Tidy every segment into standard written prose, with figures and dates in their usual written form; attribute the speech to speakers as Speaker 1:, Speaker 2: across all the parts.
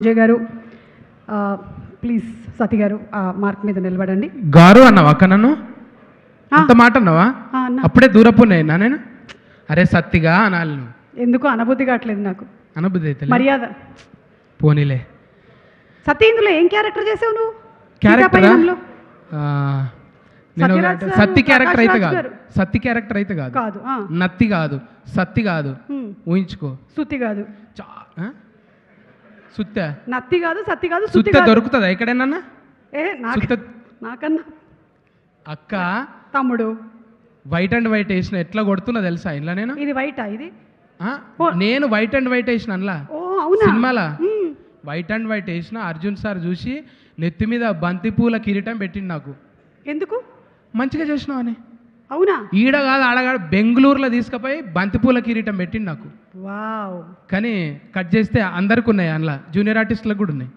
Speaker 1: విజయ్ గారు ప్లీజ్ సతీ గారు మార్క్ మీద నిలబడండి.
Speaker 2: గారు అన్నావా అక్క? నన్ను అంత మాట అన్నావా? అప్పుడే దూరపున్నాయినా నేను? అరే సత్తిగా అనాలి. నువ్వు
Speaker 1: ఎందుకు అనబుద్ధి కావట్లేదు నాకు.
Speaker 2: అనబుద్ధి అయితే
Speaker 1: మర్యాద
Speaker 2: పోనీలే.
Speaker 1: సతీ ఇందులో ఏం క్యారెక్టర్ చేసావు నువ్వు?
Speaker 2: క్యారెక్టర్ సత్తి క్యారెక్టర్ అయితే కాదు. సత్తి క్యారెక్టర్ అయితే కాదు.
Speaker 1: కాదు
Speaker 2: నత్తి కాదు, సత్తి కాదు, ఊహించుకో.
Speaker 1: సుత్తి కాదు,
Speaker 2: సుత్త.
Speaker 1: నత్తి కాదు, సత్తి కాదు,
Speaker 2: సుత్త దొరుకుతుందా ఎక్కడైనా?
Speaker 1: నాకన్నా
Speaker 2: అక్క
Speaker 1: తమ్ముడు
Speaker 2: వైట్ అండ్ వైట్ వేసిన ఎట్లా కొడుతున్నా తెలుసా ఇంట్లో నేను?
Speaker 1: ఇది వైటా? ఇది
Speaker 2: నేను వైట్ అండ్ వైట్ వేసిన అందులో సినిమాలా వైట్ అండ్ వైట్ వేసిన. అర్జున్ సార్ చూసి నెత్తి మీద బంతిపూల కిరీటం పెట్టిండు నాకు.
Speaker 1: ఎందుకు?
Speaker 2: మంచిగా చేసినావు అని.
Speaker 1: అవునా?
Speaker 2: ఈడ కాదు ఆడగాడు బెంగళూరులో తీసుకుపోయి బంతిపూల కిరీటం పెట్టిండు నాకు.
Speaker 1: వావ్.
Speaker 2: కానీ కట్ చేస్తే అందరికి ఉన్నాయి, అందులో జూనియర్ ఆర్టిస్టులకు కూడా ఉన్నాయి.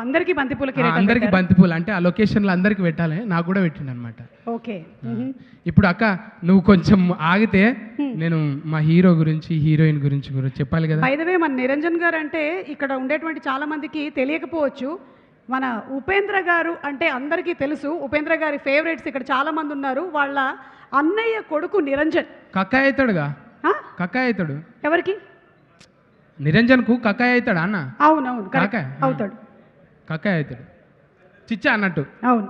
Speaker 1: అందరికి బంతిపూల కిరీటం,
Speaker 2: అందరికి బంతిపూలు అంటే ఆ లొకేషన్లో అందరికి పెట్టాలి, నాకు కూడా పెట్టిండు అనమాట.
Speaker 1: ఓకే.
Speaker 2: ఇప్పుడు అక్క నువ్వు కొంచెం ఆగితే నేను మా హీరో గురించి హీరోయిన్ గురించి చెప్పాలి కదా.
Speaker 1: బై ద వే మన నిరంజన్ గారు అంటే ఇక్కడ ఉండేటువంటి చాలా మందికి తెలియకపోవచ్చు. మన ఉపేంద్ర గారు అంటే అందరికీ తెలుసు. ఉపేంద్ర గారి ఫేవరెట్స్ ఇక్కడ చాలా మంది ఉన్నారు. వాళ్ళ అన్నయ్య కొడుకు నిరంజన్.
Speaker 2: కక్కాయ అవుతాడుగా? కక్కాయ అవుతాడు.
Speaker 1: ఎవరికి?
Speaker 2: నిరంజన్కు కక్కాయ అవుతాడు అన్న.
Speaker 1: అవునవును అవుతాడు.
Speaker 2: కక్కాయ అవుతాడు. చిచ్చా అన్నట్టు.
Speaker 1: అవును.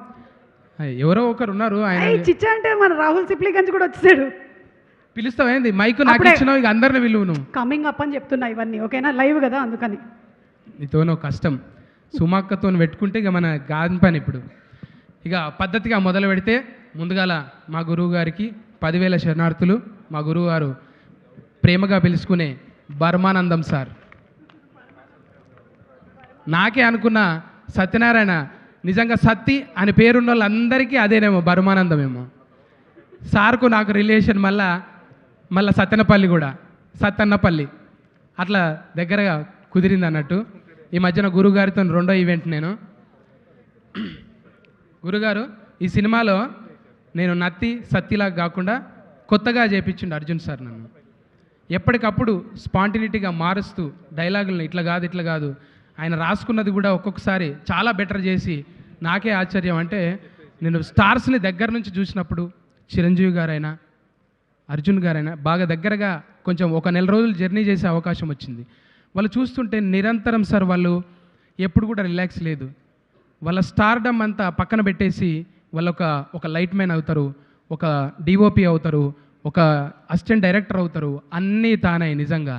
Speaker 2: ఎవరో ఒకరు ఉన్నారు ఆయన.
Speaker 1: చిచ్చా అంటే మన రాహుల్ సిప్లిగంజ్ కూడా వచ్చేసాడు.
Speaker 2: పిలుస్తావేంది? మైకు నాకు ఇచ్చినావు, ఇక అందరిని విలువ. నువ్వు
Speaker 1: కమింగ్ అప్ అని చెప్తున్నా ఇవన్నీ. ఓకేనా? లైవ్ కదా, అందుకని.
Speaker 2: నీతో కష్టం. సుమాక్కతో పెట్టుకుంటే ఇక మన గాని పని. ఇప్పుడు ఇక పద్ధతిగా మొదలు పెడితే ముందుగాల మా గురువు గారికి 10,000 శరణార్థులు. మా గురువు గారు ప్రేమగా పిలుచుకునే బర్మానందం సార్. నాకే అనుకున్న సత్యనారాయణ నిజంగా సత్తి అని పేరున్న వాళ్ళందరికీ అదేనేమో బర్మానందమేమో. సార్కు నాకు రిలేషన్ మళ్ళా సత్తెనపల్లి కూడా, సత్తన్నపల్లి అట్లా దగ్గరగా కుదిరింది అన్నట్టు. ఈ మధ్యన గురుగారితో రెండో ఈవెంట్. నేను గురుగారు ఈ సినిమాలో నేను నత్తి సత్తిలాగా కాకుండా కొత్తగా చేయించిండు అర్జున్ సార్ నన్ను. ఎప్పటికప్పుడు స్పాంటినిటీగా మారుస్తూ డైలాగులను ఇట్లా కాదు ఇట్లా కాదు, ఆయన రాసుకున్నది కూడా ఒక్కొక్కసారి చాలా బెటర్ చేసి నాకే ఆశ్చర్యం. అంటే నేను స్టార్స్ని దగ్గర నుంచి చూసినప్పుడు చిరంజీవి గారైనా అర్జున్ గారైనా బాగా దగ్గరగా కొంచెం ఒక నెల రోజులు జర్నీ చేసే అవకాశం వచ్చింది. వాళ్ళు చూస్తుంటే నిరంతరం సార్ వాళ్ళు ఎప్పుడు కూడా రిలాక్స్ లేదు. వాళ్ళ స్టార్డమ్ అంతా పక్కన పెట్టేసి వాళ్ళు ఒక లైట్ మ్యాన్ అవుతారు, ఒక డిఓపి అవుతారు, ఒక అసిస్టెంట్ డైరెక్టర్ అవుతారు. అన్నీ తానే. నిజంగా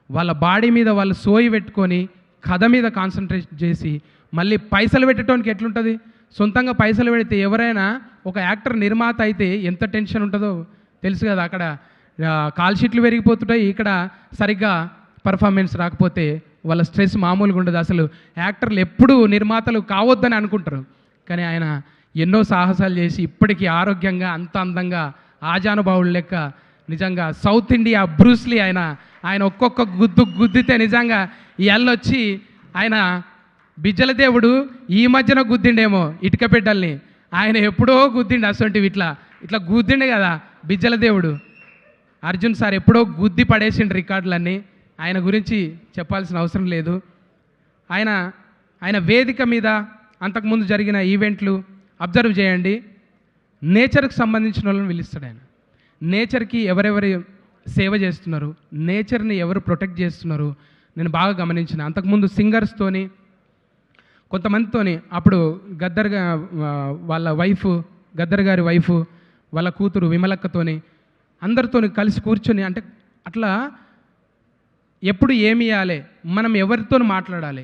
Speaker 2: వాళ్ళ బాడీ మీద వాళ్ళు సోయి పెట్టుకొని కథ మీద కాన్సన్ట్రేట్ చేసి మళ్ళీ పైసలు పెట్టడానికి ఎట్లుంటుంది? సొంతంగా పైసలు పెడితే ఎవరైనా ఒక యాక్టర్ నిర్మాత అయితే ఎంత టెన్షన్ ఉంటుందో తెలుసు కదా. అక్కడ కాల్ షీట్లు పెరిగిపోతుంటాయి, ఇక్కడ సరిగ్గా పర్ఫార్మెన్స్ రాకపోతే వాళ్ళ స్ట్రెస్ మామూలుగా ఉండదు. అసలు యాక్టర్లు ఎప్పుడూ నిర్మాతలు కావద్దని అనుకుంటారు, కానీ ఆయన ఎన్నో సాహసాలు చేసి ఇప్పటికీ ఆరోగ్యంగా అంత అందంగా ఆజానుభావులు లెక్క నిజంగా సౌత్ ఇండియా బ్రూస్లీ. ఆయన ఒక్కొక్క గుద్దితే నిజంగా ఈ అల్లొచ్చి ఆయన బిజ్జల దేవుడు ఈ మధ్యన గుద్దిండేమో ఇటుక బిడ్డల్ని. ఆయన ఎప్పుడో గుద్దిండు అసొంటివి ఇట్లా గుద్దిండే కదా బిజ్జల దేవుడు. అర్జున్ సార్ ఎప్పుడో గుద్ది పడేసిండు రికార్డులన్నీ. ఆయన గురించి చెప్పాల్సిన అవసరం లేదు. ఆయన వేదిక మీద అంతకుముందు జరిగిన ఈవెంట్లు అబ్జర్వ్ చేయండి. నేచర్కి సంబంధించిన వాళ్ళని పిలుస్తాడు ఆయన. నేచర్కి ఎవరెవరు సేవ చేస్తున్నారు, నేచర్ని ఎవరు ప్రొటెక్ట్ చేస్తున్నారు నేను బాగా గమనించిన. అంతకుముందు సింగర్స్తోని కొంతమందితోని అప్పుడు గద్దర్ వాళ్ళ వైఫ్, గద్దర్ గారి వైఫ్, వాళ్ళ కూతురు విమలక్కతోని అందరితోని కలిసి కూర్చొని అంటే అట్లా ఎప్పుడు ఏమి ఇవ్వాలి, మనం ఎవరితో మాట్లాడాలి,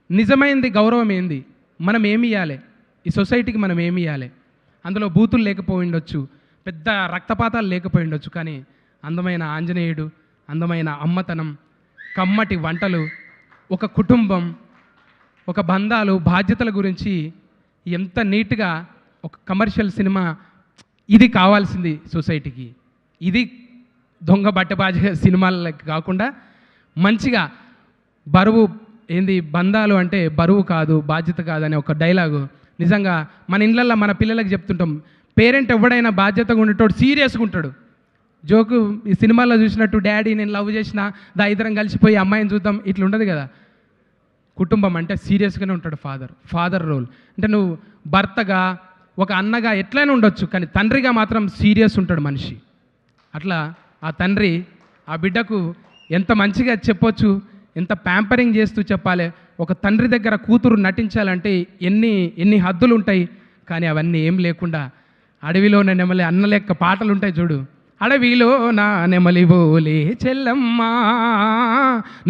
Speaker 2: నిజమైంది గౌరవం ఏంది, మనం ఏమి ఇవ్వాలి, ఈ సొసైటీకి మనం ఏమి ఇవ్వాలి. అందులో బూతులు లేకపోయి ఉండొచ్చు, పెద్ద రక్తపాతాలు లేకపోయి ఉండొచ్చు, కానీ అందమైన ఆంజనేయుడు, అందమైన అమ్మతనం, కమ్మటి వంటలు, ఒక కుటుంబం, ఒక బంధాలు, బాధ్యతల గురించి ఎంత నీట్గా ఒక కమర్షియల్ సినిమా. ఇది కావాల్సింది సొసైటీకి. ఇది దొంగ బట్టబాజీ సినిమాలకి కాకుండా మంచిగా బరువు ఏంది, బంధాలు అంటే బరువు కాదు బాధ్యత కాదని ఒక డైలాగు. నిజంగా మన ఇళ్ళల్లో మన పిల్లలకు చెప్తుంటాం. పేరెంట్ ఎవడైనా బాధ్యతగా ఉండేటోడు సీరియస్గా ఉంటాడు. జోకు ఈ సినిమాలో చూసినట్టు డాడీ నేను లవ్ చేసిన ఇద్దరం కలిసిపోయి అమ్మాయిని చూద్దాం ఇట్లా ఉండదు కదా. కుటుంబం అంటే సీరియస్గానే ఉంటాడు ఫాదర్ రోల్. అంటే నువ్వు భర్తగా ఒక అన్నగా ఎట్లయినా ఉండొచ్చు, కానీ తండ్రిగా మాత్రం సీరియస్ ఉంటాడు మనిషి. అట్లా ఆ తండ్రి ఆ బిడ్డకు ఎంత మంచిగా చెప్పొచ్చు, ఎంత ప్యాంపరింగ్ చేస్తూ చెప్పాలి. ఒక తండ్రి దగ్గర కూతురు నటించాలంటే ఎన్ని హద్దులు ఉంటాయి, కానీ అవన్నీ ఏం లేకుండా అడవిలోనే నెమలి అన్న లెక్క పాటలు ఉంటాయి చూడు. అడవిలో నా నెమలి బోలే చెల్లమ్మ,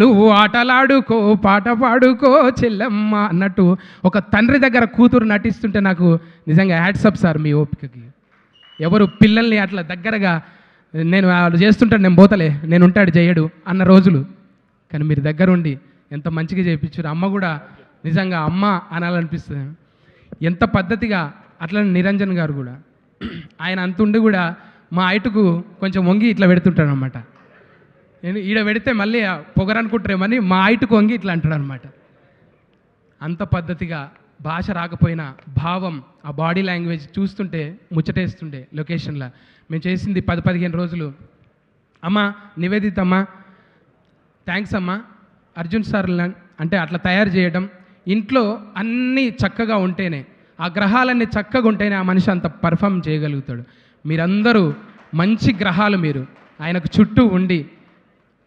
Speaker 2: నువ్వు ఆటలాడుకో పాట పాడుకో చెల్లమ్మ అన్నట్టు ఒక తండ్రి దగ్గర కూతురు నటిస్తుంటే నాకు నిజంగా హ్యాట్సప్ సార్ మీ ఓపికకి. ఎవరు పిల్లల్ని అట్లా దగ్గరగా నేను వాళ్ళు చేస్తుంటాడు నేను పోతలే నేను ఉంటాడు చేయడు అన్న రోజులు, కానీ మీరు దగ్గర ఉండి ఎంత మంచిగా చేయించారు. అమ్మ కూడా నిజంగా అమ్మ అనాలనిపిస్తుంది. ఎంత పద్ధతిగా అట్లనే నిరంజన్ గారు కూడా ఆయన అంతుండి కూడా మా హైటుకు కొంచెం వంగి ఇట్లా పెడుతుంటాడు అనమాట. నేను ఈడ పెడితే మళ్ళీ పొగరనుకుంటారేమని మా హైటుకు వంగి ఇట్లా అంటాడు అనమాట. అంత పద్ధతిగా భాష రాకపోయినా భావం ఆ బాడీ లాంగ్వేజ్ చూస్తుంటే ముచ్చటేస్తుండే. లొకేషన్లో మేము చేసింది 10-15 రోజులు. అమ్మ నివేదిత అమ్మ థ్యాంక్స్ అమ్మ. అర్జున్ సార్ అంటే అట్లా తయారు చేయడం, ఇంట్లో అన్నీ చక్కగా ఉంటేనే, ఆ గ్రహాలన్నీ చక్కగా ఉంటేనే ఆ మనిషి అంత పర్ఫామ్ చేయగలుగుతాడు. మీరందరూ మంచి గ్రహాలు, మీరు ఆయనకు చుట్టూ ఉండి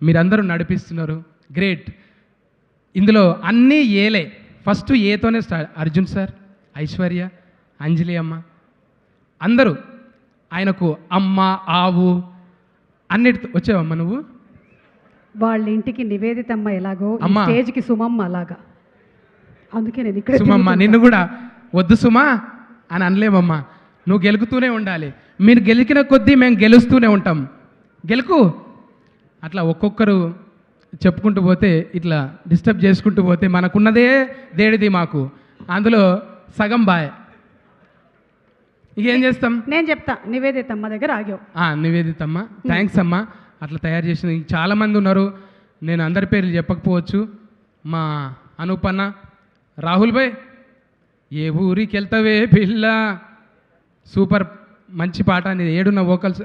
Speaker 2: మీరందరూ నడిపిస్తున్నారు. గ్రేట్. ఇందులో అన్నీ ఏలే, ఫస్ట్ ఏతోనే స్టార్ట్. అర్జున్ సార్, ఐశ్వర్య, అంజలి అమ్మ అందరూ ఆయనకు అమ్మ ఆవు అన్నిటితో వచ్చావమ్మ నువ్వు.
Speaker 1: వాళ్ళ ఇంటికి నివేదితమ్మ ఎలాగో ఈ
Speaker 2: అమ్మా.
Speaker 1: స్టేజ్కి సుమమ్మ అలాగా. అందుకే నేను ఇక్కడ
Speaker 2: సుమమ్మ నిన్ను కూడా వద్దు సుమా అని అనలేమమ్మా. నువ్వు గెలుకుతూనే ఉండాలి. మీరు గెలికిన కొద్దీ మేము గెలుస్తూనే ఉంటాం. గెలుకు. అట్లా ఒక్కొక్కరు చెప్పుకుంటూ పోతే ఇట్లా డిస్టర్బ్ చేసుకుంటూ పోతే మనకున్నదే దేడిది మాకు, అందులో సగం బాయ్. ఇక ఏం చేస్తాం.
Speaker 1: నేను చెప్తా నివేదితమ్మ దగ్గర ఆగావు.
Speaker 2: నివేదితమ్మ థ్యాంక్స్ అమ్మ. అట్లా తయారు చేసిన చాలామంది ఉన్నారు. నేను అందరి పేర్లు చెప్పకపోవచ్చు. మా అనూపన్న, రాహుల్ భాయ్ ఏ ఊరికి వెళ్తావే పిల్ల, సూపర్ మంచి పాట అనేది. ఏడున్న వోకల్స్.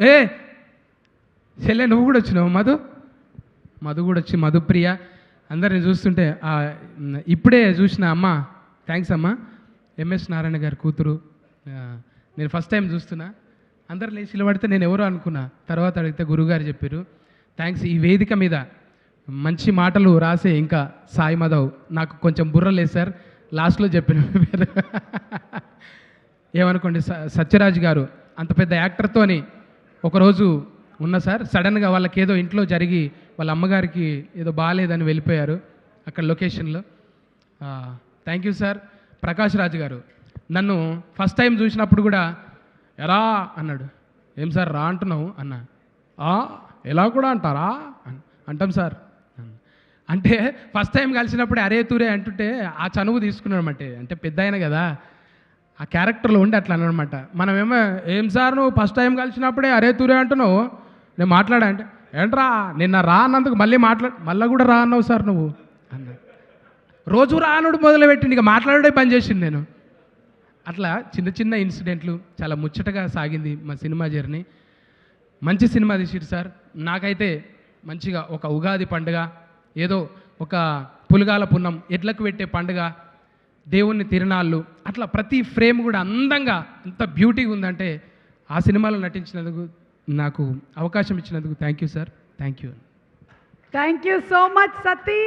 Speaker 2: చెల్లె నువ్వు కూడా వచ్చినావు. మధు కూడా వచ్చి, మధుప్రియ అందరిని చూస్తుంటే ఇప్పుడే చూసిన అమ్మ థ్యాంక్స్ అమ్మ. ఎంఎస్ నారాయణ గారి కూతురు. నేను ఫస్ట్ టైం చూస్తున్నా. అందరు లేచిలో పడితే నేను ఎవరో అనుకున్నా, తర్వాత అడిగితే గురువుగారు చెప్పారు. థ్యాంక్స్. ఈ వేదిక మీద మంచి మాటలు రాసే ఇంకా సాయి మాధవ్ నాకు కొంచెం బుర్ర లేదు సార్, లాస్ట్లో చెప్పిన పేరు ఏమనుకోండి. సత్యరాజ్ గారు అంత పెద్ద యాక్టర్తోని ఒకరోజు ఉన్న సార్, సడన్గా వాళ్ళకి ఏదో ఇంట్లో జరిగి వాళ్ళ అమ్మగారికి ఏదో బాగాలేదని వెళ్ళిపోయారు అక్కడ లొకేషన్లో. Thank you sir. Prakash Raj గారు నన్ను ఫస్ట్ టైం చూసినప్పుడు కూడా ఎరా అన్నాడు. ఏం సార్ రా అంటున్నావు అన్నా. ఎలా కూడా అంటారా అంటాం సార్ అంటే ఫస్ట్ టైం కలిసినప్పుడు అరే తూరే అంటుంటే ఆ చనువు తీసుకున్నాడు అనమాట. అంటే పెద్ద అయినా కదా ఆ క్యారెక్టర్లో ఉండి అట్లా అనమాట. మనమేమో ఏం సార్ నువ్వు ఫస్ట్ టైం కలిసినప్పుడే అరే తూరే అంటున్నావు, నేను మాట్లాడా అంటే ఏంట్రా నిన్న రా అన్నందుకు మళ్ళీ కూడా రా అన్నావు సార్ నువ్వు అన్న. రోజు రానుడు మొదలుపెట్టింది, ఇక మాట్లాడే పని చేసింది నేను. అట్లా చిన్న చిన్న ఇన్సిడెంట్లు చాలా ముచ్చటగా సాగింది మా సినిమా జర్నీ. మంచి సినిమా తీసిరు సార్. నాకైతే మంచిగా ఒక ఉగాది పండుగ, ఏదో ఒక పులుగాల పున్నం, ఎడ్లకు పెట్టే పండుగ, దేవుని తిరునాళ్ళు, అట్లా ప్రతి ఫ్రేమ్ కూడా అందంగా ఎంత బ్యూటీగా ఉందంటే ఆ సినిమాలో నటించినందుకు, నాకు అవకాశం ఇచ్చినందుకు thank you sir. Thank you.
Speaker 1: Thank you so much Sati.